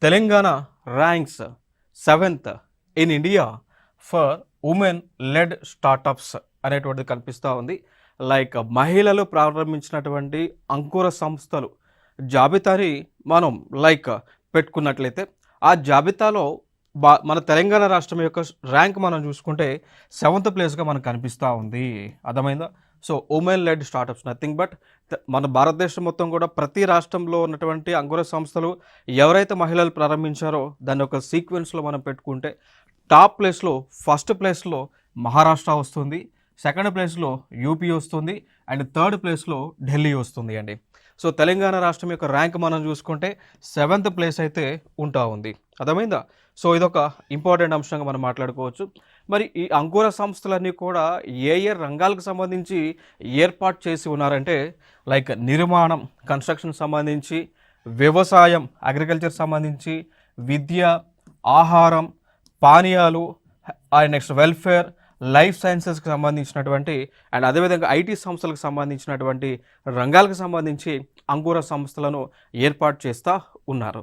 Telangana ranks 7th in India for women lead startups అనేటువంటిది కనిపిస్తూ ఉంది. లైక్ మహిళలు ప్రారంభించినటువంటి అంకుర సంస్థలు జాబితాని మనం పెట్టుకున్నట్లయితే ఆ జాబితాలో మన తెలంగాణ రాష్ట్రం యొక్క ర్యాంక్ మనం చూసుకుంటే 7th ప్లేస్గా మనకు కనిపిస్తూ ఉంది. అర్థమైందా? So women lead startups nothing but మన భారతదేశం మొత్తం కూడా ప్రతి రాష్ట్రంలో ఉన్నటువంటి అంకుర సంస్థలు ఎవరైతే మహిళలు ప్రారంభించారో దాని ఒక సీక్వెన్స్లో మనం పెట్టుకుంటే టాప్ ప్లేస్లో ఫస్ట్ ప్లేస్లో మహారాష్ట్ర వస్తుంది, సెకండ్ ప్లేస్లో యూపీ వస్తుంది అండ్ థర్డ్ ప్లేస్లో ఢిల్లీ వస్తుంది అండి. సో తెలంగాణ రాష్ట్రం యొక్క ర్యాంక్ మనం చూసుకుంటే 7th ప్లేస్ అయితే ఉంటా ఉంది. అర్థమైందా? సో ఇదొక ఇంపార్టెంట్ అంశంగా మనం మాట్లాడుకోవచ్చు. మరి ఈ అంకుర సంస్థలన్నీ కూడా ఏ ఏ రంగాలకు సంబంధించి ఏర్పాటు చేసి ఉన్నారంటే నిర్మాణం కన్స్ట్రక్షన్ సంబంధించి, వ్యవసాయం అగ్రికల్చర్ సంబంధించి, విద్య, ఆహారం, పానీయాలు అండ్ నెక్స్ట్ వెల్ఫేర్, లైఫ్ సైన్సెస్కి సంబంధించినటువంటి అండ్ అదేవిధంగా ఐటీ సంస్థలకు సంబంధించినటువంటి రంగాలకు సంబంధించి అంకుర సంస్థలను ఏర్పాటు చేస్తూ ఉన్నారు.